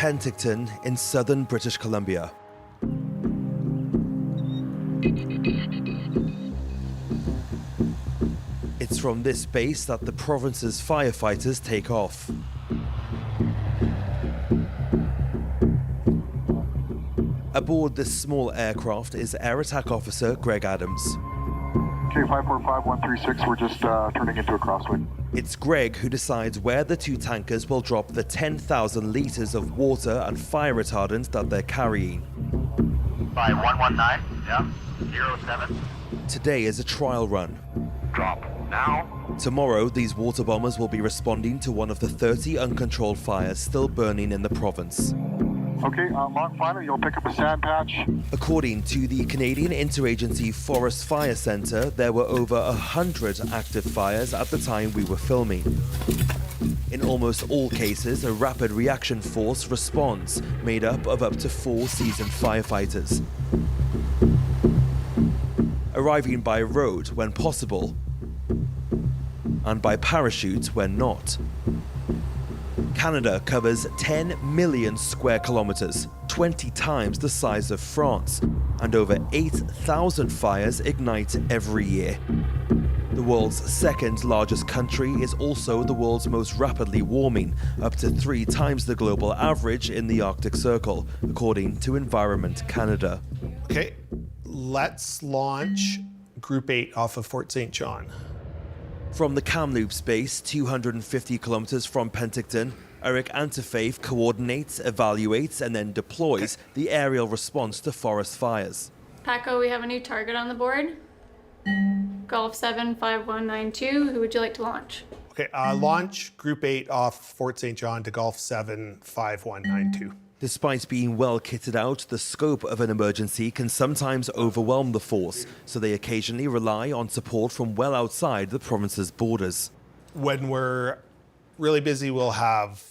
Penticton in southern British Columbia. It's from this base that the province's firefighters take off. Aboard this small aircraft is Air Attack Officer Greg Adams. Okay, 545136, we're just turning into a crosswind. It's Greg who decides where the two tankers will drop the 10,000 litres of water and fire retardant that they're carrying. 5119, yeah, 07. Today is a trial run. Drop now. Tomorrow, these water bombers will be responding to one of the 30 uncontrolled fires still burning in the province. Okay, long final, you'll pick up a sand patch. According to the Canadian Interagency Forest Fire Centre, there were over 100 active fires at the time we were filming. In almost all cases, a rapid reaction force responds, made up to 4 seasoned firefighters. Arriving by road when possible, and by parachute when not. Canada covers 10 million square kilometers, 20 times the size of France, and over 8,000 fires ignite every year. The world's second largest country is also the world's most rapidly warming, up to 3 times the global average in the Arctic Circle, according to Environment Canada. Okay, let's launch Group 8 off of Fort St. John. From the Kamloops base, 250 kilometers from Penticton, Eric Antifaith coordinates, evaluates, and then deploys the aerial response to forest fires. Paco, we have a new target on the board. Golf 75192. Who would you like to launch? Okay, launch Group 8 off Fort St. John to Golf 75192. Despite being well kitted out, the scope of an emergency can sometimes overwhelm the force, so they occasionally rely on support from well outside the province's borders. When we're really busy, we'll have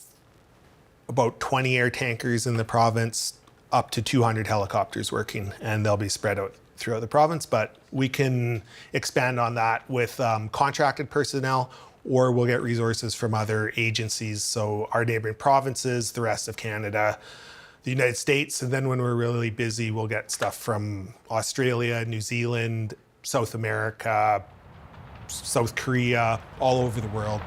about 20 air tankers in the province, up to 200 helicopters working, and they'll be spread out throughout the province, but we can expand on that with contracted personnel, or we'll get resources from other agencies, so our neighboring provinces, the rest of Canada, the United States, and then when we're really busy, we'll get stuff from Australia, New Zealand, South America, South Korea, all over the world.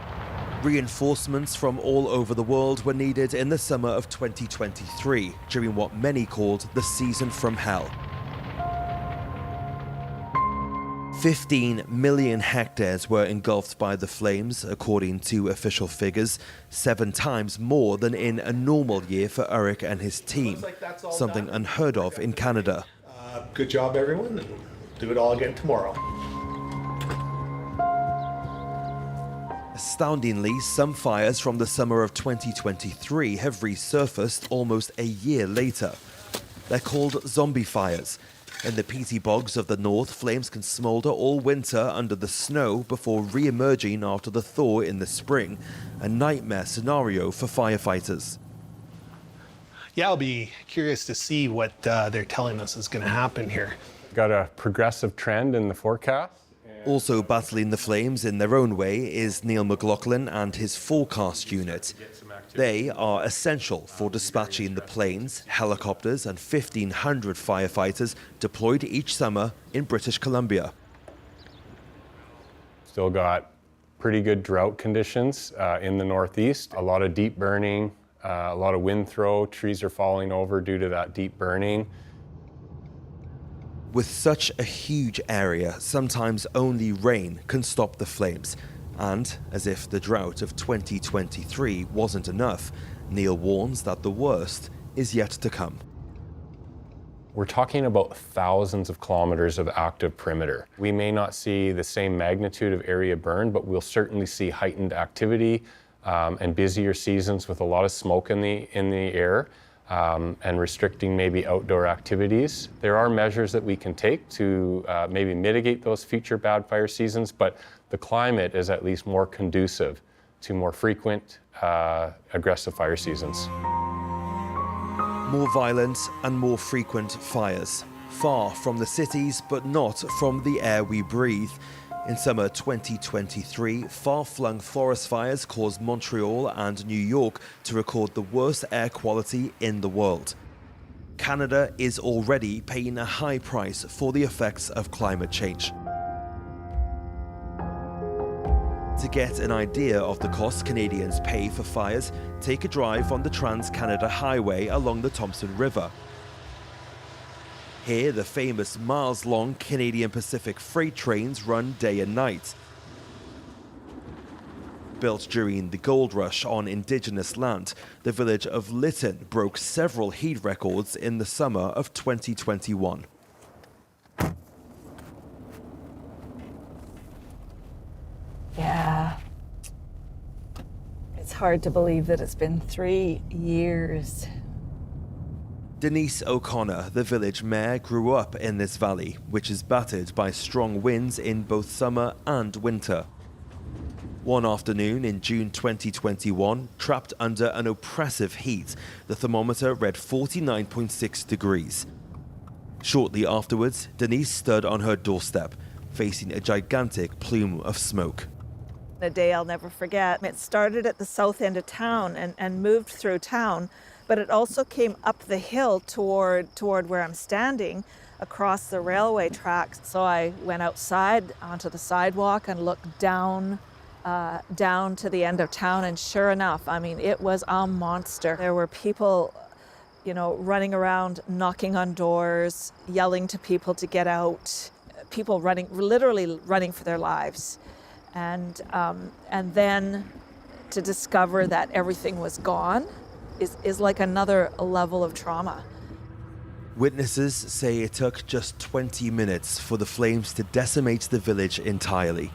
Reinforcements from all over the world were needed in the summer of 2023, during what many called the season from hell. 15 million hectares were engulfed by the flames, according to official figures, 7 times more than in a normal year for Eric and his team, something unheard of in Canada. Good job, everyone, and do it all again tomorrow. Astoundingly, some fires from the summer of 2023 have resurfaced almost a year later. They're called zombie fires. In the peaty bogs of the north, flames can smolder all winter under the snow before re-emerging after the thaw in the spring, a nightmare scenario for firefighters. Yeah, I'll be curious to see what they're telling us is going to happen here. Got a progressive trend in the forecast. Also battling the flames in their own way is Neil McLaughlin and his forecast unit. They are essential for dispatching the planes, helicopters and 1,500 firefighters deployed each summer in British Columbia. Still got pretty good drought conditions in the northeast. A lot of deep burning, a lot of wind throw. Trees are falling over due to that deep burning. With such a huge area, sometimes only rain can stop the flames. And, as if the drought of 2023 wasn't enough, Neil warns that the worst is yet to come. We're talking about thousands of kilometers of active perimeter. We may not see the same magnitude of area burned, but we'll certainly see heightened activity and busier seasons with a lot of smoke in the air. And restricting maybe outdoor activities. There are measures that we can take to maybe mitigate those future bad fire seasons, but the climate is at least more conducive to more frequent, aggressive fire seasons. More violent and more frequent fires. Far from the cities, but not from the air we breathe. In summer 2023, far-flung forest fires caused Montreal and New York to record the worst air quality in the world. Canada is already paying a high price for the effects of climate change. To get an idea of the cost Canadians pay for fires, take a drive on the Trans-Canada Highway along the Thompson River. Here, the famous miles-long Canadian Pacific freight trains run day and night. Built during the gold rush on Indigenous land, the village of Lytton broke several heat records in the summer of 2021. Yeah. It's hard to believe that it's been 3 years. Denise O'Connor, the village mayor, grew up in this valley, which is battered by strong winds in both summer and winter. One afternoon in June 2021, trapped under an oppressive heat, the thermometer read 49.6 degrees. Shortly afterwards, Denise stood on her doorstep, facing a gigantic plume of smoke. A day I'll never forget. It started at the south end of town and moved through town, but it also came up the hill toward where I'm standing, across the railway tracks. So I went outside onto the sidewalk and looked down to the end of town, and sure enough, I mean, it was a monster. There were people, running around, knocking on doors, yelling to people to get out, people literally running for their lives. And then to discover that everything was gone is like another level of trauma. Witnesses say it took just 20 minutes for the flames to decimate the village entirely.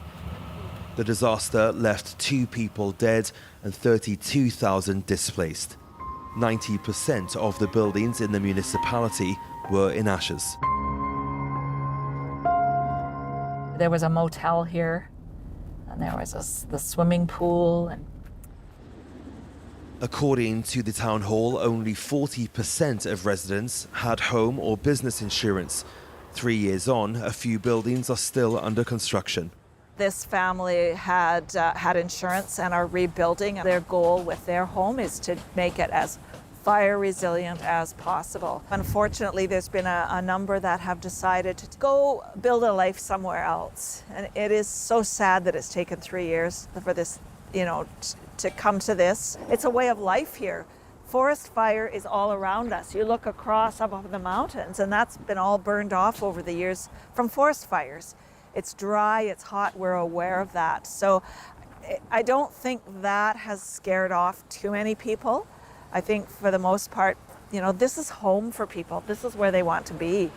The disaster left 2 people dead and 32,000 displaced. 90% of the buildings in the municipality were in ashes. There was a motel here, and there was the swimming pool. And according to the town hall, only 40% of residents had home or business insurance. 3 years on, a few buildings are still under construction. this family had insurance and are rebuilding. Their goal with their home is to make it as fire resilient as possible. Unfortunately, there's been a number that have decided to go build a life somewhere else. And it is so sad that it's taken 3 years for this, to come to this. It's a way of life here. Forest fire is all around us. You look across up the mountains, and that's been all burned off over the years from forest fires. It's dry, it's hot, we're aware of that. So I don't think that has scared off too many people. I think for the most part, this is home for people. This is where they want to be.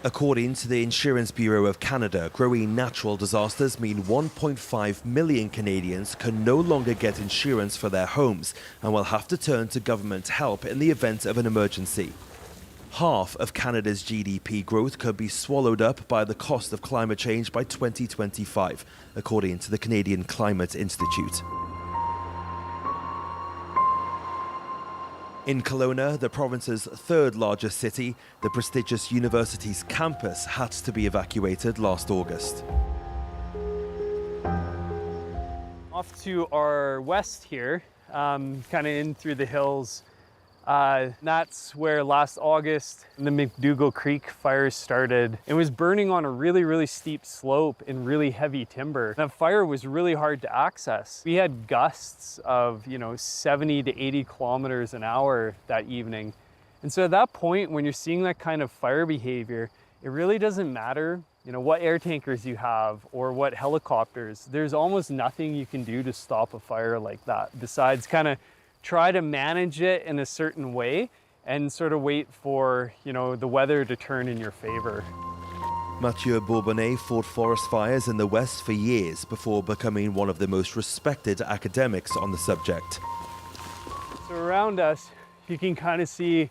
According to the Insurance Bureau of Canada, growing natural disasters mean 1.5 million Canadians can no longer get insurance for their homes and will have to turn to government help in the event of an emergency. Half of Canada's GDP growth could be swallowed up by the cost of climate change by 2025, according to the Canadian Climate Institute. In Kelowna, the province's third largest city, the prestigious university's campus had to be evacuated last August. Off to our west here, kind of in through the hills, that's where last August the McDougall Creek fires started. It was burning on a really, really steep slope in really heavy timber. That fire was really hard to access. We had gusts of 70 to 80 kilometers an hour that evening. And so at that point, when you're seeing that kind of fire behavior, it really doesn't matter what air tankers you have or what helicopters. There's almost nothing you can do to stop a fire like that besides kind of try to manage it in a certain way and sort of wait for, the weather to turn in your favor. Mathieu Bourbonnais fought forest fires in the West for years before becoming one of the most respected academics on the subject. So around us, you can kind of see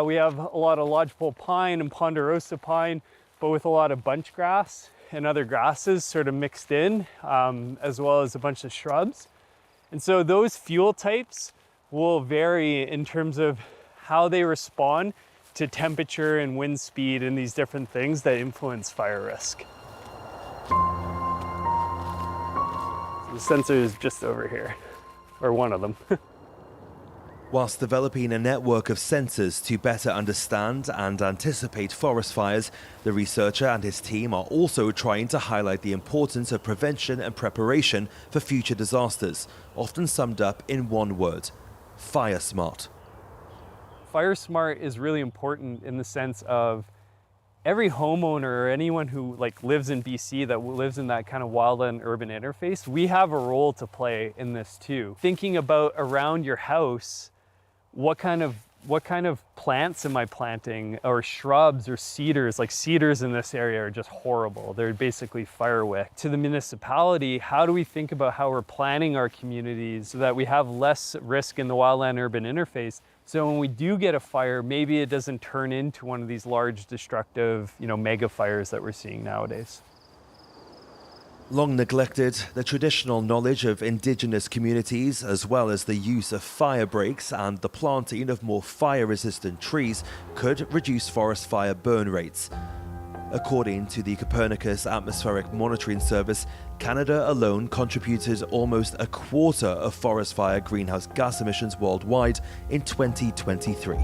we have a lot of lodgepole pine and ponderosa pine, but with a lot of bunch grass and other grasses sort of mixed in, as well as a bunch of shrubs. And so those fuel types will vary in terms of how they respond to temperature and wind speed and these different things that influence fire risk. The sensor is just over here, or one of them. Whilst developing a network of sensors to better understand and anticipate forest fires, the researcher and his team are also trying to highlight the importance of prevention and preparation for future disasters, often summed up in one word: fire smart. Fire smart is really important in the sense of every homeowner or anyone who lives in BC that lives in that kind of wildland urban interface, we have a role to play in this too. Thinking about around your house, what kind of plants am I planting, or shrubs or cedars? Like cedars in this area are just horrible. They're basically firewick. To the municipality, how do we think about how we're planning our communities so that we have less risk in the wildland urban interface? So when we do get a fire, maybe it doesn't turn into one of these large destructive, megafires that we're seeing nowadays. Long neglected, the traditional knowledge of indigenous communities, as well as the use of fire breaks and the planting of more fire-resistant trees, could reduce forest fire burn rates. According to the Copernicus Atmospheric Monitoring Service, Canada alone contributed almost a quarter of forest fire greenhouse gas emissions worldwide in 2023.